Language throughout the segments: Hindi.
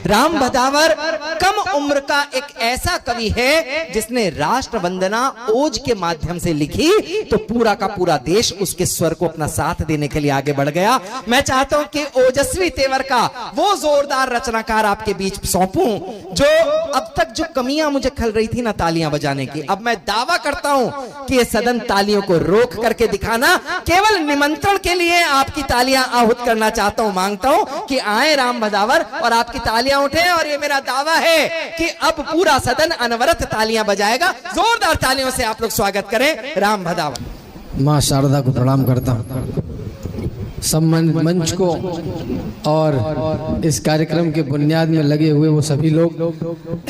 राम भदावर कम उम्र का एक ऐसा कवि है जिसने राष्ट्र वंदना ओज के माध्यम से लिखी, तो पूरा का पूरा देश उसके स्वर को अपना साथ देने के लिए आगे बढ़ गया। मैं चाहता हूं कि ओजस्वी तेवर का वो जोरदार रचनाकार आपके बीच सौंपूं जो अब तक जो कमियां मुझे खल रही थी ना तालियां बजाने की, अब मैं दावा करता हूं कि ये सदन तालियों को रोक करके दिखाना, केवल निमंत्रण के लिए आपकी तालियां आहूत करना चाहता हूं, मांगता हूं कि आए राम भदावर और आपकी तालियां उठे। और ये मेरा दावा है कि अब पूरा सदन अनवरत तालियां बजाएगा। जोरदार तालियों से आप लोग स्वागत करें राम भदावर। माँ शारदा को प्रणाम करता हूँ, सम्मानित मंच को और इस कार्यक्रम के बुनियाद में लगे हुए वो सभी लोग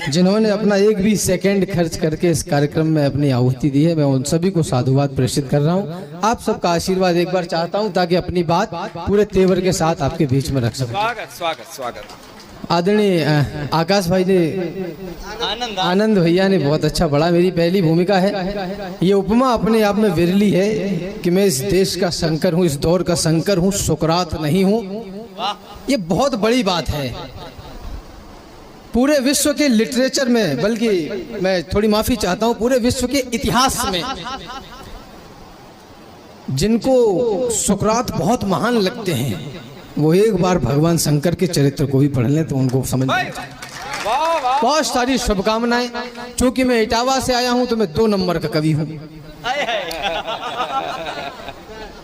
जिन्होंने अपना एक भी सेकंड खर्च करके इस कार्यक्रम में अपनी आहुति दी है, मैं उन सभी को साधुवाद प्रेषित कर रहा हूँ। आप सबका आशीर्वाद एक बार चाहता हूँ ताकि अपनी बात पूरे तेवर के साथ आपके बीच में रख सकूं। स्वागत स्वागत स्वागत। आदरणीय आकाश भाई ने, आनंद भैया ने बहुत अच्छा पढ़ा। मेरी पहली भूमिका है। ये उपमा अपने आप में विरली है कि मैं इस देश का शंकर हूँ, इस दौर का शंकर हूँ, सुकरात नहीं हूँ। ये बहुत बड़ी बात है पूरे विश्व के लिटरेचर में, बल्कि मैं थोड़ी माफी चाहता हूँ, पूरे विश्व के इतिहास में जिनको सुकरात बहुत महान लगते हैं वो एक बार भगवान शंकर के चरित्र को भी पढ़ लें तो उनको समझ में बहुत सारी शुभकामनाएं। चूंकि मैं इटावा से आया हूं तो मैं 2 नंबर का कवि हूं।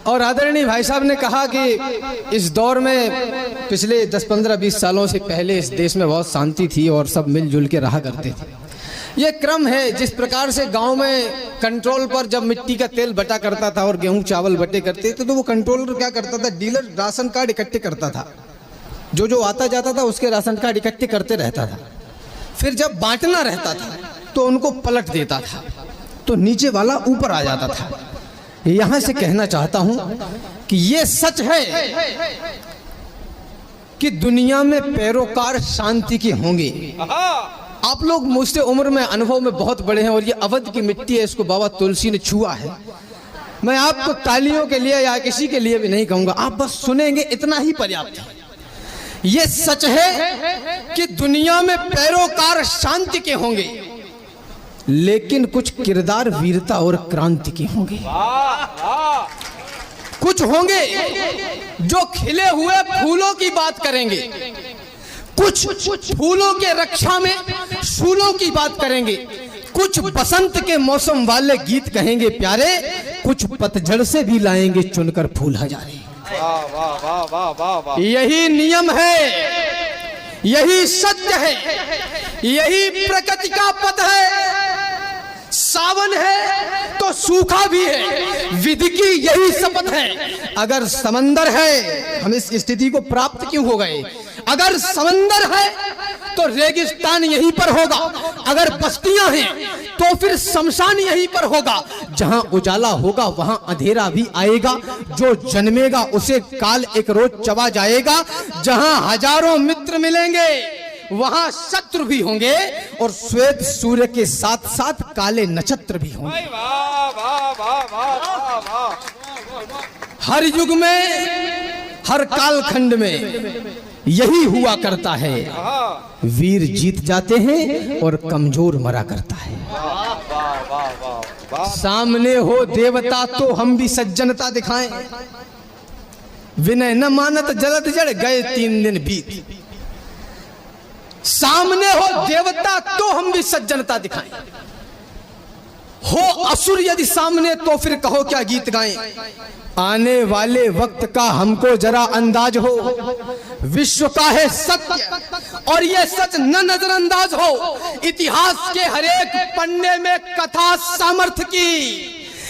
और आदरणीय भाई साहब ने कहा कि इस दौर में पिछले 10, 15, 20 सालों से पहले इस देश में बहुत शांति थी और सब मिलजुल के रहा करते थे। ये क्रम है जिस प्रकार से गांव में कंट्रोल पर जब मिट्टी का तेल बटा करता था और गेहूं चावल बटे करते थे तो वो कंट्रोलर क्या करता था, डीलर राशन कार्ड इकट्ठे करता था, जो आता जाता था उसके राशन कार्ड इकट्ठे करते रहता था। फिर जब बांटना रहता था तो उनको पलट देता था, तो नीचे वाला ऊपर आ जाता था। यहां से कहना चाहता हूं कि ये सच है कि दुनिया में पैरोकार शांति के होंगे। आप लोग मुझसे उम्र में, अनुभव में बहुत बड़े हैं और ये अवध की मिट्टी है, इसको बाबा तुलसी ने छुआ है। मैं आपको तालियों के लिए या किसी के लिए भी नहीं कहूंगा, आप बस सुनेंगे, इतना ही पर्याप्त है। ये सच है कि दुनिया में पैरोकार शांति के होंगे, लेकिन कुछ किरदार वीरता और क्रांति के होंगे। कुछ होंगे जो खिले हुए फूलों की बात करेंगे, कुछ फूलों के रक्षा में शूलों की बात करेंगे, कुछ बसंत के मौसम वाले गीत कहेंगे प्यारे, कुछ पतझड़ से भी लाएंगे चुनकर फूल हजारे। यही नियम है, यही सत्य है, यही प्रकृति का पद है। सावन है तो सूखा भी है, विधि की यही शपथ है। अगर समंदर है, हम इस स्थिति को प्राप्त क्यों हो गए? अगर समंदर है तो रेगिस्तान यहीं पर होगा, अगर बस्तियां हैं तो फिर शमशान यहीं पर होगा। जहां उजाला होगा वहां अंधेरा भी आएगा, जो जन्मेगा उसे काल एक रोज चबा जाएगा। जहां हजारों मित्र मिलेंगे वहां शत्रु भी होंगे और श्वेत सूर्य के साथ साथ काले नक्षत्र भी होंगे। हर युग में, हर कालखंड में यही हुआ करता है। वीर जीत जाते हैं और कमजोर मरा करता है। सामने हो देवता तो हम भी सज्जनता दिखाएं, विनय न मानत जलद जड़ गए 3 दिन बीत। सामने हो देवता तो हम भी सज्जनता दिखाएं, हो असुर यदि सामने तो फिर कहो क्या गीत गाएं। आने वाले वक्त का हमको जरा अंदाज हो, विश्व का है सत्य और ये सच न नजरअंदाज हो। इतिहास के हर एक पन्ने में कथा सामर्थ्य की,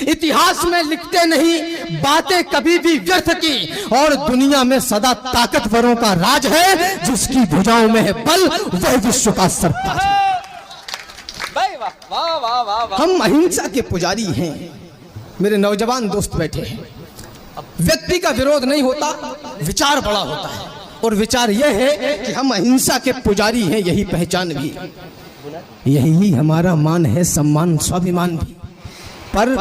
इतिहास में लिखते नहीं बातें कभी भी व्यर्थ की। और दुनिया में सदा ताकतवरों का राज है, जिसकी भुजाओं में है बल वह विश्व का सरताज है। हम अहिंसा के पुजारी हैं। मेरे नौजवान दोस्त बैठे हैं। व्यक्ति का विरोध नहीं होता, विचार बड़ा होता है, और विचार यह है कि हम अहिंसा के पुजारी हैं। यही पहचान भी, यही हमारा मान है, सम्मान, स्वाभिमान भी। पर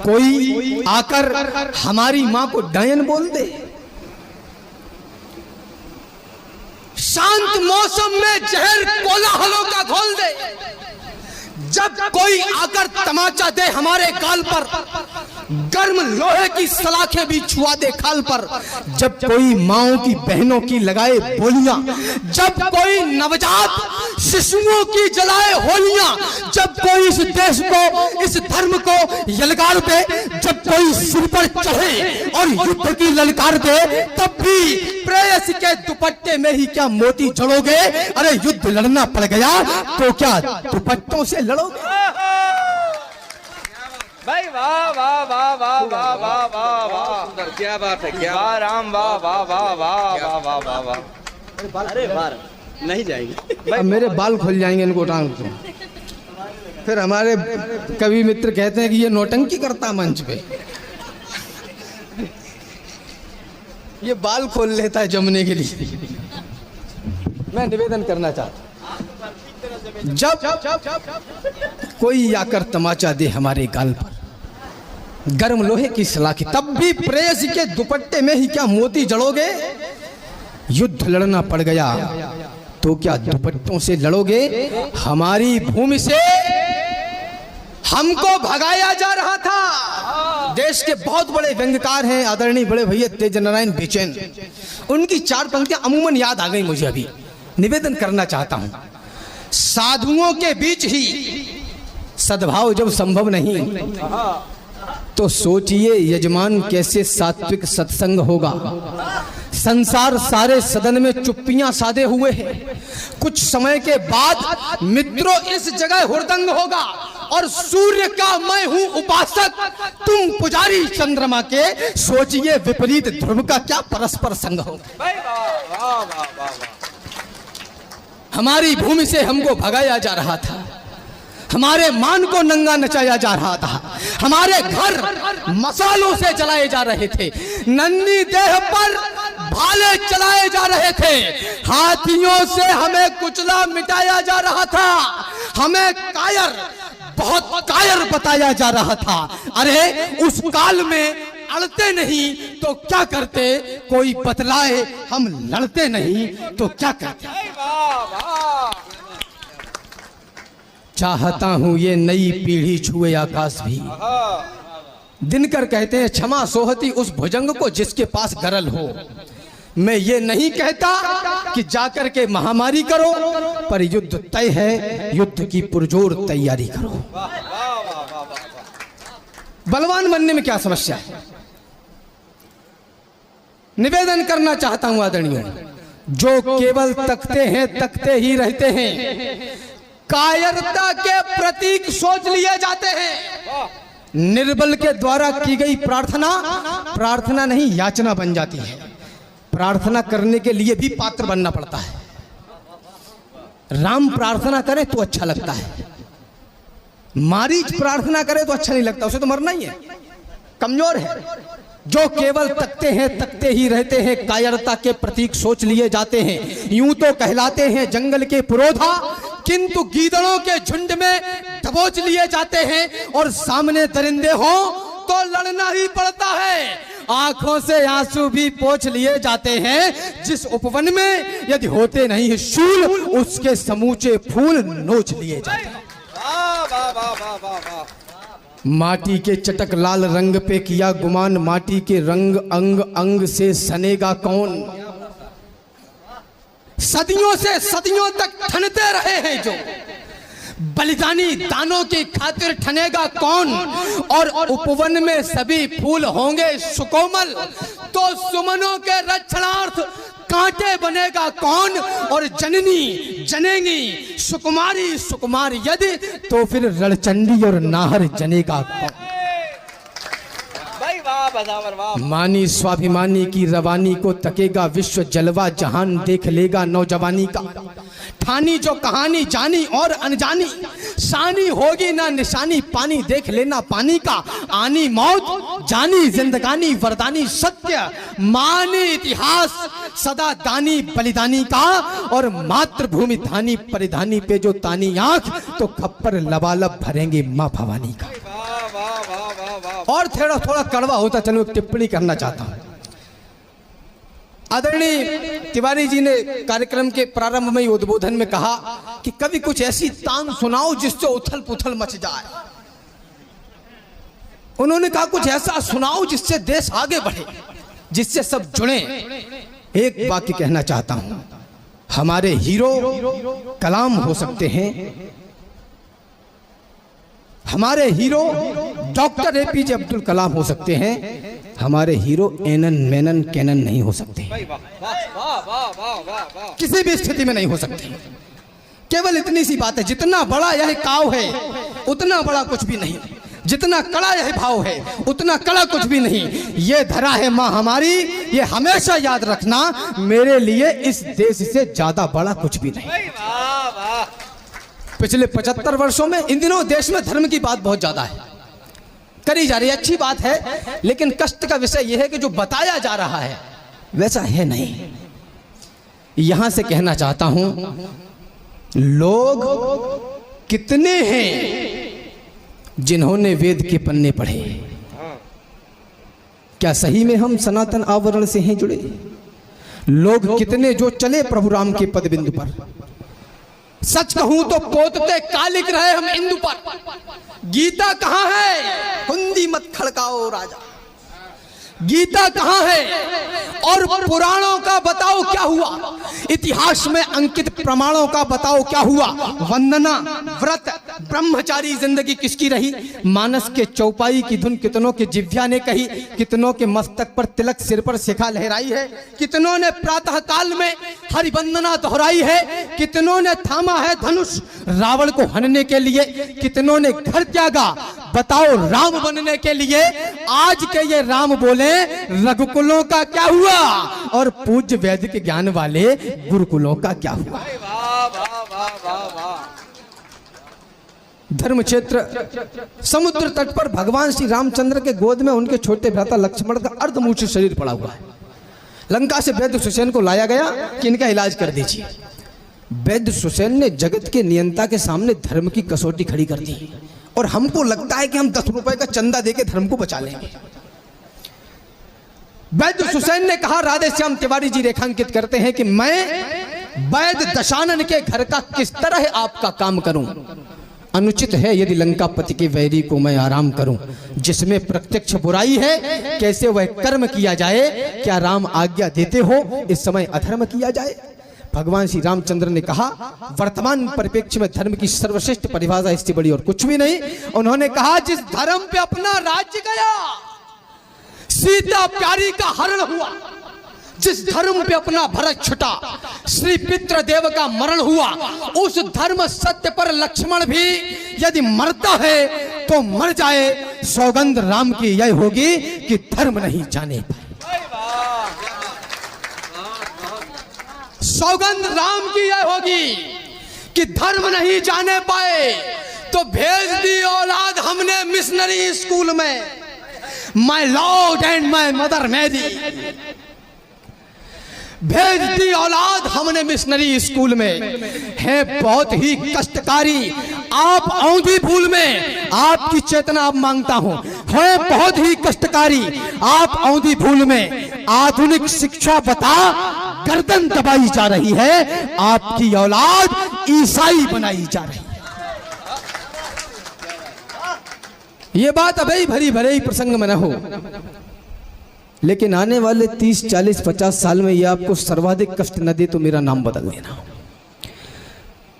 कोई आकर हमारी मां को डायन बोल दे, शांत मौसम में जहर कोलाहलों का घोल दे, जब कोई आकर तमाचा दे हमारे गाल पर, गर्म लोहे की सलाखें भी छुआ दे खाल पर, जब कोई माओं की बहनों की लगाए बोलियां, जब कोई नवजात शिशुओं की जलाए होलियां, जब कोई इस देश को, इस धर्म को यलकार दे, जब कोई सिर पर चढ़े और युद्ध की ललकार दे, तब भी प्रेयसी के दुपट्टे में ही क्या मोती जड़ोगे? अरे युद्ध लड़ना पड़ गया तो क्या दुपट्टों से लड़ोगे? भाई वाह वाह वाह वाह वाह वाह वाह वाह, क्या बात है, क्या वाह राम, वाह वाह वाह वाह वाह वाह वाह वाह। अरे बार नहीं जाएंगे, अब मेरे बाल खुल जाएंगे इनको टांग के। फिर हमारे कवि मित्र कहते हैं कि ये नौटंकी करता मंच पे, ये बाल खोल लेता है जमने के लिए। मैं निवेदन करना चाहता हूं, जब कोई आकर तमाचा दे हमारे गाल पर, गर्म लोहे की सलाखी, तब भी प्रेयसी के दुपट्टे में ही क्या मोती जड़ोगे? युद्ध लड़ना पड़ गया तो क्या दुपट्टों से लड़ोगे? हमारी भूमि से हमको भगाया जा रहा था। देश के बहुत बड़े व्यंग्यकार हैं आदरणीय बड़े भैया तेज नारायण बेचैन, उनकी 4 पंक्तियां अमूमन याद आ गई मुझे, अभी निवेदन करना चाहता हूं। साधुओं के बीच ही सद्भाव जब संभव नहीं, तो सोचिए यजमान कैसे सात्विक सत्संग होगा। संसार सारे सदन में चुप्पियां साधे हुए हैं, कुछ समय के बाद मित्रों इस जगह हुड़दंग होगा, और सूर्य का मैं हूं उपासक, तुम पुजारी चंद्रमा के, सोचिए विपरीत ध्रुव का क्या परस्पर संग होगा। हमारी भूमि से हमको भगाया जा रहा था, हमारे मान को नंगा नचाया जा रहा था, हमारे घर मसालों से जलाए जा रहे थे, नन्ही देह पर भाले चलाए जा रहे थे, हाथियों से हमें कुचला मिटाया जा रहा था, हमें कायर, बहुत कायर बताया जा रहा था। अरे उस काल में अड़ते नहीं तो क्या करते? कोई बतलाए, हम लड़ते नहीं तो क्या करते? चाहता हूं ये नई पीढ़ी छुए आकाश भी। दिनकर कहते हैं क्षमा सोहती उस भुजंग को जिसके पास गरल हो। मैं ये नहीं कहता कि जाकर के महामारी करो, पर युद्ध तय है, युद्ध की पुरजोर तैयारी करो। बलवान बनने में क्या समस्या है? निवेदन करना चाहता हूं आदरणीय, जो केवल तकते हैं तकते ही रहते हैं, कायरता के प्रतीक सोच लिए जाते हैं, निर्बल के द्वारा की गई प्रार्थना प्रार्थना नहीं याचना बन जाती है। प्रार्थना करने के लिए भी पात्र बनना पड़ता है। राम प्रार्थना करे तो अच्छा लगता है, मारीच प्रार्थना करे तो अच्छा नहीं लगता, उसे तो मरना ही है, कमजोर है। जो केवल तकते हैं तकते ही रहते हैं, कायरता के प्रतीक सोच लिए जाते हैं, यूं तो कहलाते हैं जंगल के पुरोधा, किंतु गीदड़ों के झुंड में दबोच लिए जाते हैं, और सामने दरिंदे हो तो लड़ना ही पड़ता है। आंखों से आंसू भी पोंछ लिए जाते हैं, जिस उपवन में यदि होते नहीं शूल, उसके समूचे फूल नोच लिए जाते हैं। माटी के चटक लाल रंग पे किया गुमान, माटी के रंग अंग अंग से सनेगा कौन? सदियों से सदियों तक ठनते रहे हैं जो, बलिदानी दानों की खातिर ठनेगा कौन? और उपवन में सभी फूल होंगे सुकोमल, तो सुमनों के रक्षणार्थ कांटे बनेगा कौन? और जननी जनेगी सुकुमारी सुकुमार यदि, तो फिर रणचंडी और नाहर जनेगा कौन? मानी स्वाभिमानी की रवानी को तकेगा विश्व जलवा, जहान देख लेगा नौजवानी का। ठानी जो कहानी जानी और अनजानी, शानी होगी ना निशानी, पानी देख लेना पानी का। आनी मौत जानी जिंदगानी, वरदानी सत्य मानी इतिहास, सदा दानी बलिदानी का। और मातृभूमि धानी परिधानी पे जो तानी आंख, तो खप्पर लबालब भरेंगे माँ भवानी का। और थोड़ा कड़वा होता, चलो एक टिप्पणी करना चाहता हूं। आदरणीय तिवारी जी ने कार्यक्रम के प्रारंभ में ही उद्बोधन में कहा कि कभी कुछ ऐसी तान सुनाओ जिससे उथल पुथल मच जाए। उन्होंने कहा कुछ ऐसा सुनाओ जिससे देश आगे बढ़े, जिससे सब जुड़े। एक वाक्य कहना चाहता हूं, हमारे हीरो कलाम हो सकते हैं, हमारे hero doctor APJ Abdul Kalam हो सकते हैं, हमारे हीरो एनन मेनन कैनन नहीं हो सकते, किसी भी स्थिति में नहीं हो सकते। केवल इतनी सी बात है, जितना बड़ा यह काव है उतना बड़ा कुछ भी नहीं, जितना कड़ा यह भाव है उतना कड़ा कुछ भी नहीं। ये धरा है माँ हमारी, ये हमेशा याद रखना, मेरे लिए इस देश से ज्यादा बड़ा कुछ भी नहीं। पिछले 75 वर्षों में इन दिनों देश में धर्म की बात बहुत ज्यादा है, करी जा रही है, अच्छी बात है, लेकिन कष्ट का विषय यह है कि जो बताया जा रहा है वैसा है नहीं। यहां से कहना चाहता हूं, लोग कितने हैं जिन्होंने वेद के पन्ने पढ़े? क्या सही में हम सनातन आवरण से हैं जुड़े? लोग कितने जो चले प्रभु राम के पद बिंदु पर? सच कहूं तो पोतते का लिख रहे हम इंदु पर। गीता कहां है? हुंदी मत खड़काओ राजा, गीता कहां है? और पुराणों का बताओ क्या हुआ, इतिहास में अंकित प्रमाणों का बताओ क्या हुआ। वंदना, व्रत, ब्रह्मचारी जिंदगी किसकी रही? मानस के चौपाई की धुन कितनों के जिह्वा ने कही, कितनों के मस्तक पर तिलक, सिर पर शिखा लहराई है, कितनों ने प्रातः काल में हरिवंदना दोहराई है, कितनों ने थामा है धनुष रावण को हनने के लिए, कितनों ने घर त्यागा बताओ राम बनने के लिए। आज के ये राम बोले रघुकुलों का क्या हुआ, और पूज्य वैदिक ज्ञान वाले गुरुकुलों का क्या हुआ। धर्म क्षेत्र समुद्र तट पर भगवान श्री रामचंद्र के गोद में उनके छोटे भ्राता लक्ष्मण का अर्धमूर्छित शरीर पड़ा हुआ है। लंका से वैद्य सुसेन को लाया गया कि इनका इलाज कर दीजिए। वैद्य सुसेन ने जगत के नियंता के सामने धर्म की कसौटी खड़ी कर दी, और हमको लगता है कि हम 10 रुपए का चंदा देके धर्म को बचा लेंगे। वैद्य सुसेन ने कहा, राधेश्याम तिवारी जी रेखांकित करते हैं कि मैं वैद्य दशानन के घर का किस तरह आपका काम करूं। अनुचित है यदि लंकापति के वैरी को मैं आराम करूं, जिसमें प्रत्यक्ष बुराई है कैसे वह कर्म किया जाए। क्या राम आज्ञा देते हो इस समय अधर्म किया जाए? भगवान श्री रामचंद्र ने कहा, वर्तमान परिप्रेक्ष्य में धर्म की सर्वश्रेष्ठ परिभाषा इससे बड़ी और कुछ भी नहीं। उन्होंने कहा, जिस धर्म पे अपना राज्य गया, सीता प्यारी का हरण हुआ, जिस धर्म पे अपना भरत छुटा, श्री पितृदेव का मरण हुआ, उस धर्म सत्य पर लक्ष्मण भी यदि मरता है तो मर जाए। सौगंध राम की यह होगी कि धर्म नहीं जाने पाए। सौगंध राम की यह होगी कि धर्म नहीं जाने पाए तो भेज दी औलाद हमने मिशनरी स्कूल में, my lord and my mother मैदी। भेज दी औलाद हमने मिशनरी स्कूल में, है बहुत ही कष्टकारी। आप औंधी भूल में आपकी चेतना अब मांगता हूं, है बहुत ही कष्टकारी। आप औंधी भूल में आधुनिक शिक्षा बता गर्दन दबाई जा रही है, आपकी औलाद ईसाई बनाई जा रही है। ये बात अभी भरी भरे ही प्रसंग में न हो, लेकिन आने वाले 30, 40, 50 साल में ये आपको सर्वाधिक कष्ट न दे तो मेरा नाम बदल देना।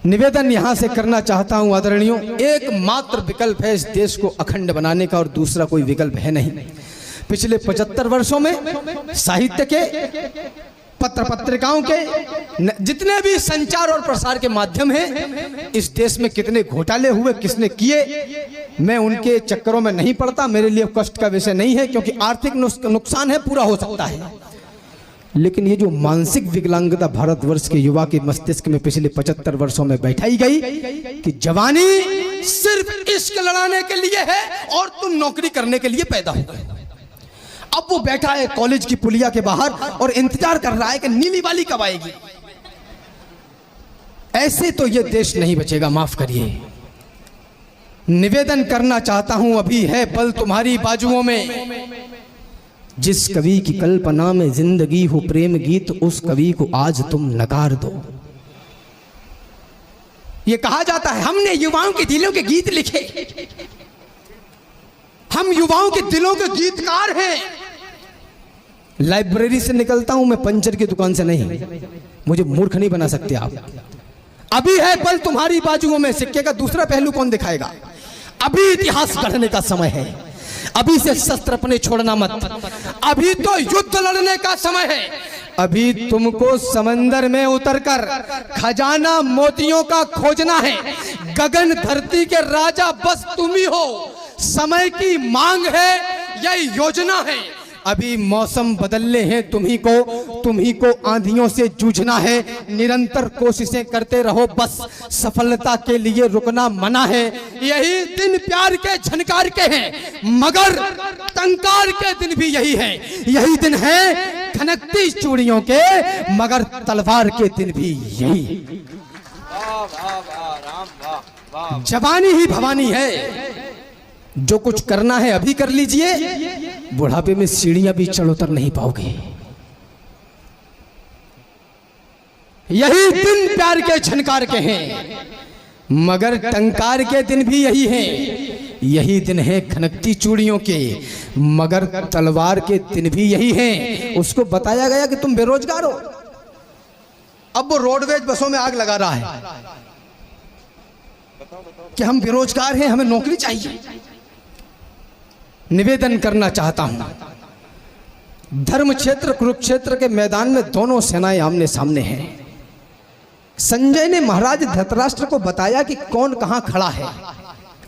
निवेदन यहां से करना चाहता हूं आदरणीयों, एकमात्र विकल्प है इस देश को अखंड बनाने का और दूसरा कोई विकल्प है नहीं। पिछले 75 वर्षों में साहित्य के, पत्र पत्रिकाओं के, जितने भी संचार और प्रसार के माध्यम हैं, इस देश में कितने घोटाले हुए, किसने किए, मैं उनके चक्करों में नहीं पड़ता। मेरे लिए कष्ट का विषय नहीं है, क्योंकि आर्थिक नुकसान है, पूरा हो सकता है। लेकिन ये जो मानसिक विकलांगता भारतवर्ष के युवा के मस्तिष्क में पिछले 75 वर्षों में बैठाई गई कि जवानी सिर्फ इश्क लड़ाने के लिए है और तुम नौकरी करने के लिए पैदा हो गए। अब वो बैठा है कॉलेज की पुलिया के बाहर और इंतजार कर रहा है कि नीली वाली कब आएगी। ऐसे तो ये देश नहीं बचेगा, माफ करिए। निवेदन करना चाहता हूं, अभी है बल तुम्हारी बाजुओं में, जिस कवि की कल्पना में जिंदगी हो प्रेम गीत, उस कवि को आज तुम नकार दो। ये कहा जाता है हमने युवाओं के दिलों के गीत लिखे, हम युवाओं के दिलों के गीतकार हैं। लाइब्रेरी से निकलता हूं मैं, पंचर की दुकान से नहीं। मुझे मूर्ख नहीं बना सकते आप। अभी है पल तुम्हारी बाजुओं में, सिक्के का दूसरा पहलू कौन दिखाएगा। अभी इतिहास गढ़ने का समय है, अभी से शस्त्र अपने छोड़ना मत। अभी तो युद्ध लड़ने का समय है। अभी तुमको समंदर में उतरकर खजाना मोतियों का खोजना है। गगन धरती के राजा बस तुम ही हो। समय की मांग है, यही योजना है। अभी मौसम बदलने हैं, तुम्ही को आंधियों से जूझना है। निरंतर कोशिशें करते रहो, बस सफलता के लिए रुकना मना है। यही दिन प्यार के झनकार के हैं, मगर टंकार के दिन भी यही है। यही दिन है खनकती चूड़ियों के, मगर तलवार के दिन भी यही। जवानी ही भवानी है, जो कुछ करना है अभी कर लीजिए, बुढ़ापे में सीढ़ियां भी चढ़ उतर नहीं पाओगे। यही दिन प्यार के झनकार के हैं, मगर टंकार के दिन भी यही हैं। यही दिन है खनकती चूड़ियों के, मगर तलवार के दिन भी यही हैं। उसको बताया गया कि तुम बेरोजगार हो। अब वो रोडवेज बसों में आग लगा रहा है कि हम बेरोजगार हैं, हमें नौकरी चाहिए। निवेदन करना चाहता हूं, धर्म क्षेत्र कुरुक्षेत्र के मैदान में दोनों सेनाएं आमने सामने हैं। संजय ने महाराज धृतराष्ट्र को बताया कि कौन कहां खड़ा है।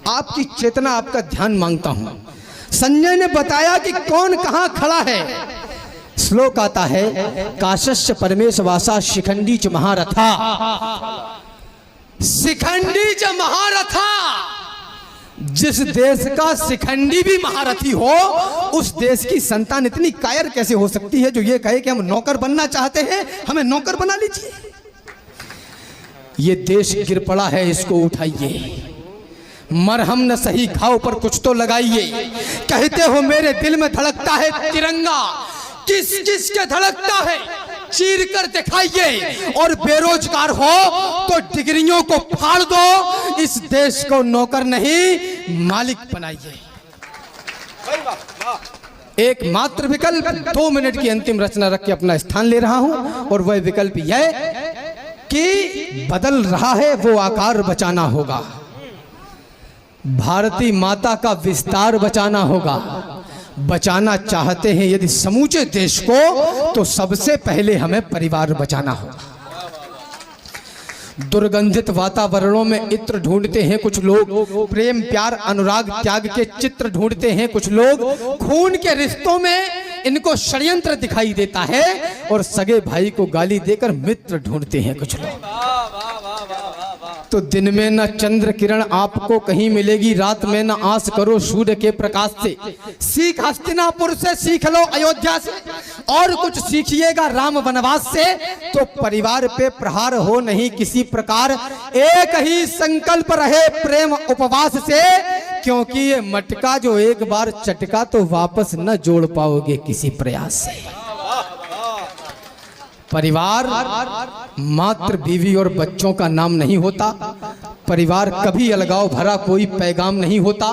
आपकी चेतना, आपका ध्यान मांगता हूं। संजय ने बताया कि कौन कहां खड़ा है। श्लोक आता है, काशस्य परमेश वासा शिखंडी च महारथा। शिखंडी च महारथा। जिस देश का शिखंडी भी महारथी हो, उस देश की संतान इतनी कायर कैसे हो सकती है जो ये कहे कि हम नौकर बनना चाहते हैं, हमें नौकर बना लीजिए। ये देश गिर पड़ा है, इसको उठाइए। मरहम न सही घाव पर कुछ तो लगाइए। कहते हो मेरे दिल में धड़कता है तिरंगा, किस किस के धड़कता है चीर कर दिखाइए। और बेरोजगार हो तो डिग्रियों को फाड़ दो, इस देश को नौकर नहीं मालिक बनाइए। एक मात्र विकल्प, 2 मिनट की अंतिम रचना रख के अपना स्थान ले रहा हूं, और वह विकल्प यह कि बदल रहा है वो आकार बचाना होगा। भारती माता का विस्तार बचाना होगा। बचाना चाहते हैं यदि समूचे देश को, तो सबसे पहले हमें परिवार बचाना होगा। दुर्गंधित वातावरणों में इत्र ढूंढते हैं कुछ लोग, प्रेम प्यार अनुराग त्याग के चित्र ढूंढते हैं कुछ लोग, खून के रिश्तों में इनको षड्यंत्र दिखाई देता है, और सगे भाई को गाली देकर मित्र ढूंढते हैं कुछ लोग। तो दिन में न चंद्र किरण आपको कहीं मिलेगी, रात में न आस करो सूर्य के प्रकाश से। सीख हस्तिनापुर से सीख लो, अयोध्या से, और कुछ सीखिएगा राम वनवास से। तो परिवार पे प्रहार हो नहीं किसी प्रकार, एक ही संकल्प रहे प्रेम उपवास से। क्योंकि ये मटका जो एक बार चटका तो वापस न जोड़ पाओगे किसी प्रयास से। परिवार मात्र बीवी और बच्चों का नाम नहीं होता। परिवार कभी अलगाव भरा कोई पैगाम नहीं होता।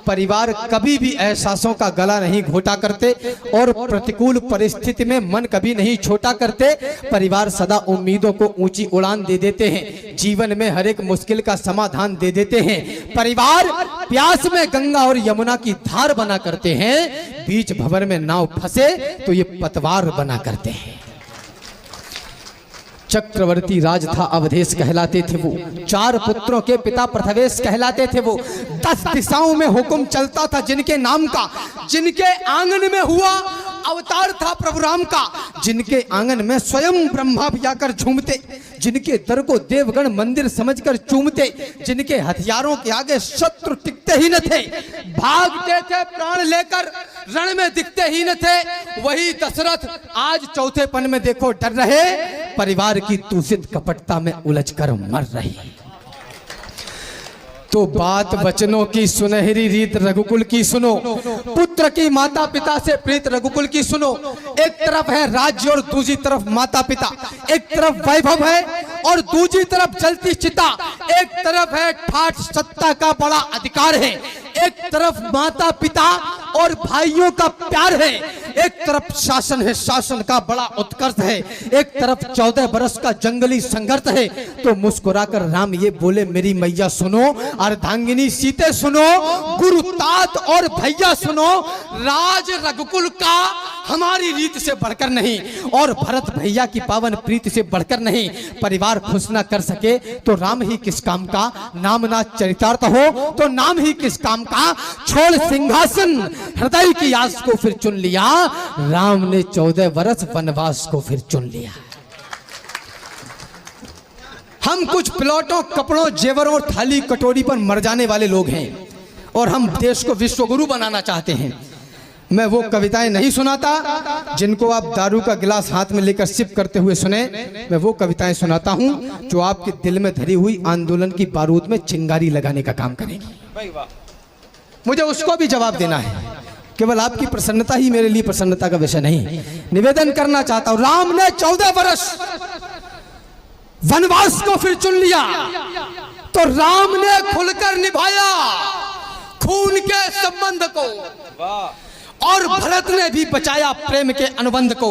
परिवार कभी भी एहसासों का गला नहीं घोटा करते, और प्रतिकूल परिस्थिति में मन कभी नहीं छोटा करते। परिवार सदा उम्मीदों को ऊंची उड़ान दे देते हैं, जीवन में हर एक मुश्किल का समाधान दे देते हैं। परिवार प्यास में गंगा और यमुना की धार बना करते हैं, बीच भंवर में नाव फंसे तो ये पतवार बना करते हैं। चक्रवर्ती राज था अवधेश कहलाते थे वो, 4 पुत्रों के पिता प्रथवेश कहलाते थे वो। 10 दिशाओं में हुक्म चलता था जिनके नाम का, जिनके आंगन में हुआ अवतार था प्रभु राम का, जिनके आंगन में स्वयं ब्रह्मा भी आकर झूमते, जिनके दर को देवगण मंदिर समझकर चूमते, जिनके हथियारों के आगे शत्रु टिकते ही न थे, भागते थे प्राण लेकर रण में दिखते ही न थे। वही दशरथ आज चौथेपन में देखो डर रहे, परिवार की दूषित कपटता में उलझकर मर रहे। तो बात वचनों की सुनहरी रीत रघुकुल की सुनो, पुत्र की माता पिता से प्रीत रघुकुल की सुनो। एक तरफ है राज्य और दूसरी तरफ माता पिता, एक तरफ वैभव है और दूसरी तरफ जलती चिता, एक तरफ है ठाठ सत्ता का बड़ा अधिकार है, एक तरफ माता पिता और भाइयों का प्यार है, एक तरफ शासन है, शासन का बड़ा उत्कर्ष है, एक तरफ 14 बरस का जंगली संघर्ष है। तो मुस्कुराकर राम ये बोले, मेरी मैया सुनो, अर्धांगिनी सीते सुनो, गुरु तात और भैया सुनो, राज रघुकुल का हमारी रीत से बढ़कर नहीं और भरत भैया की पावन प्रीति से बढ़कर नहीं। परिवार खुश ना कर सके तो राम ही किस काम का, नाम ना चरितार्थ हो तो नाम ही किस काम का। छोड़ सिंहासन हृदय की आस को फिर चुन लिया, राम ने 14 वर्ष वनवास को फिर चुन लिया। हम कुछ प्लॉटों, कपड़ों, जेवरों और थाली कटोरी पर मर जाने वाले लोग हैं और हम देश को विश्वगुरु बनाना चाहते हैं। मैं वो कविताएं नहीं सुनाता जिनको आप दारू का गिलास हाथ में लेकर सिप करते हुए सुने, मैं वो कविताएं सुनाता हूं जो आपके दिल में धरी हुई आंदोलन की बारूद में चिंगारी लगाने का काम करेगी। मुझे उसको भी जवाब देना है, केवल आपकी प्रसन्नता ही मेरे लिए प्रसन्नता का विषय नहीं। निवेदन करना चाहता हूं, राम ने 14 वर्ष वनवास को फिर चुन लिया तो राम ने खुलकर निभाया खून के संबंध को और भरत ने भी बचाया प्रेम के अनुबंध को।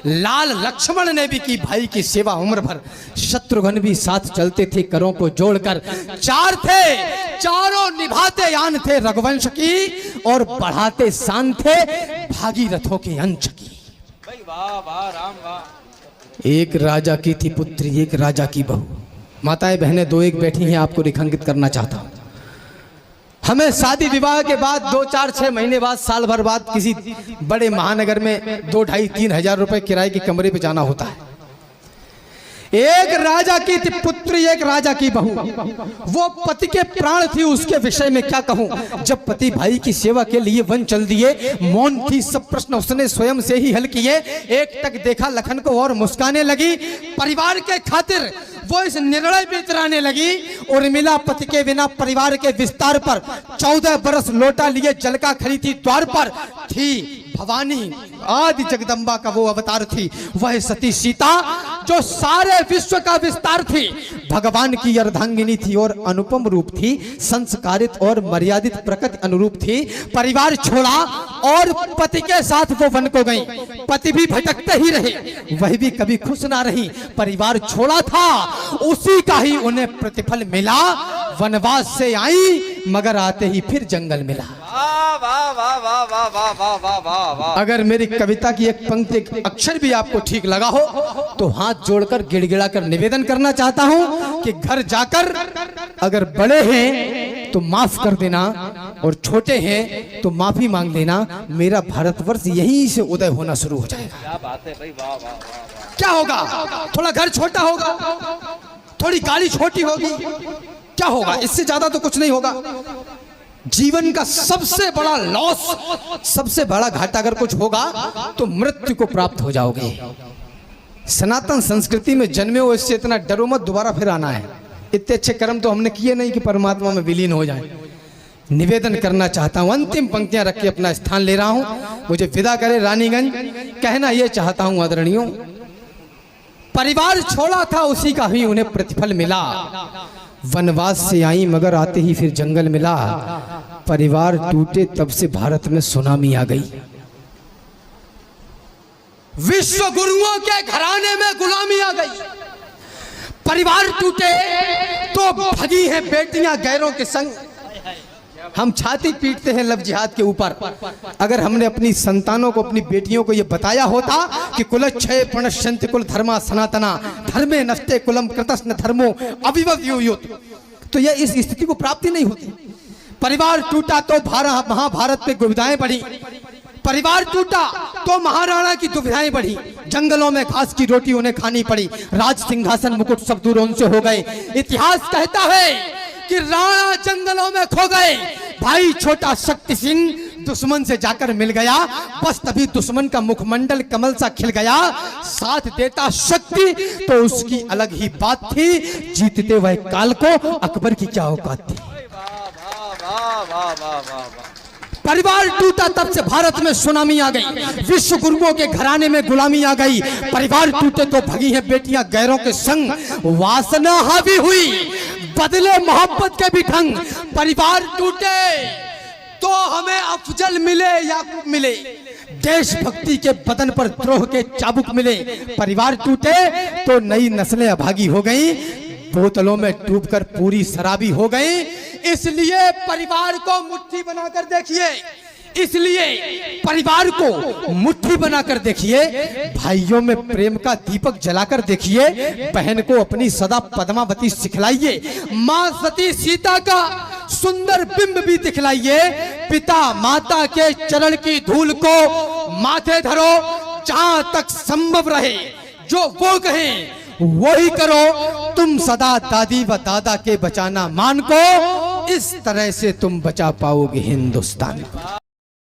लाल लक्ष्मण ने भी की भाई की सेवा उम्र भर, शत्रुघ्न भी साथ चलते थे करों को जोड़कर। चार थे, चारों निभाते यान थे रघुवंश की और बढ़ाते शान थे भागीरथों के अंश की। वाह वाह राम वाह। एक राजा की थी पुत्री, एक राजा की बहू। माताएं बहनें दो एक बैठी हैं, आपको रेखांकित करना चाहता हूं। हमें शादी विवाह के बाद 2, 4, 6 महीने बाद, साल भर बाद किसी बड़े महानगर में 2, 2.5, 3 हजार रुपए किराए के कमरे पे जाना होता है। एक राजा की थी पुत्री, एक राजा की बहू। वो पति के प्राण थी, उसके विषय में क्या कहूं। जब पति भाई की सेवा के लिए वन चल दिए, मौन थी, सब प्रश्न उसने स्वयं से ही हल किए। एक तक देखा लखन को और मुस्काने लगी। परिवार के खातिर वो इस निर्णय पे इतराने लगी, उर्मिला पति के बिना परिवार के विस्तार पर 14 बरस लोटा लिए जल का खड़ी थी द्वार पर। थी भवानी आदि जगदम्बा का वो अवतार थी, वह सती सीता जो सारे विश्व का विस्तार थी। भगवान की अर्धांगिनी थी और अनुपम रूप थी, संस्कारित और मर्यादित प्रकृति अनुरूप थी। परिवार छोड़ा और पति के साथ वो वन को गई। पति भी भटकते ही रहे, वह भी कभी खुश ना रही। परिवार छोड़ा था, उसी का ही उन्हें प्रतिफल मिला। वनवास से आई मगर आते ही फिर जंगल मिला। अगर मेरी कविता की एक पंक्ति, एक अक्षर भी आपको ठीक लगा हो तो हाथ जोड़कर गिड़गिड़ा कर निवेदन करना चाहता हूं कि घर जाकर अगर बड़े हैं तो माफ कर देना और छोटे हैं तो माफी मांग लेना। मेरा भारतवर्ष यहीं से उदय होना शुरू हो जाएगा। क्या बात है भाई, वाह वाह वाह। क्या होगा, थोड़ा घर छोटा होगा, थोड़ी गाड़ी छोटी होगी, क्या होगा, इससे ज्यादा तो कुछ नहीं होगा। जीवन का सबसे बड़ा लॉस, सबसे बड़ा घाटा अगर कुछ होगा तो मृत्यु को प्राप्त हो जाओगे। सनातन संस्कृति में जन्मे हो, इससे इतना डरो मत, दोबारा फिर आना है। इतने अच्छे कर्म तो हमने किए नहीं कि परमात्मा में विलीन हो जाए। निवेदन करना चाहता हूं, अंतिम पंक्तियां रख के अपना स्थान ले रहा हूं, मुझे विदा करे रानीगंज। कहना यह चाहता हूं आदरणीयों, परिवार छोड़ा था उसी का ही उन्हें प्रतिफल मिला। वनवास से आई मगर आते ही फिर जंगल मिला। परिवार टूटे तब से भारत में सुनामी आ गई। विश्व गुरुओं के घराने में गुलामी आ गई। परिवार टूटे तो भगी हैं बेटियां गैरों के संग। हम छाती पीटते हैं लव जिहाद के ऊपर। अगर हमने अपनी संतानों को, अपनी बेटियों को यह बताया होता कि कुलक्षय प्रणश्यन्ति कुल धर्मा सनातना धर्मे नष्टे कुलम कृतस्न धर्मो अविवद्योयुत, तो यह इस स्थिति को प्राप्ति नहीं होती। परिवार टूटा तो महाभारत पे दुविधाएं बढ़ी। परिवार टूटा तो महाराणा की दुविधाएं बढ़ी। जंगलों में घास की रोटी उन्हें खानी पड़ी। राज सिंहासन मुकुट सब दूर उनसे हो गए। इतिहास कहता है कि राणा जंगलों में खो गए। भाई छोटा शक्ति सिंह दुश्मन से जाकर मिल गया। बस तभी दुश्मन का मुखमंडल कमल सा खिल गया। साथ देता शक्ति तो उसकी अलग ही बात थी। जीतते वह काल को अकबर की क्या औकात थी। वाह वाह वाह वाह। परिवार टूटा तब से भारत में सुनामी आ गई, विश्व गुरुओं के घराने में गुलामी आ गई। परिवार टूटे तो भगी हैं बेटियां गैरों के संग, वासना हावी हुई बदले मोहब्बत के भी ढंग। परिवार टूटे तो हमें अफजल मिले याकूब मिले, देशभक्ति के बदन पर द्रोह के चाबुक मिले। परिवार टूटे तो नई नस्लें अभागी हो गईं, बोतलों में डूबकर पूरी शराबी हो गई। इसलिए परिवार को मुट्ठी बनाकर देखिए, इसलिए परिवार को मुट्ठी बनाकर देखिए। भाइयों में प्रेम का दीपक जलाकर देखिए, बहन को अपनी सदा पद्मावती सिखलाइए। माँ सती सीता का सुंदर बिंब भी दिखलाइए। पिता माता के चरण की धूल को माथे धरो, जहां तक संभव रहे जो वो कहें वही करो। तुम सदा दादी व दादा के बचाना मान को, इस तरह से तुम बचा पाओगे हिंदुस्तान को।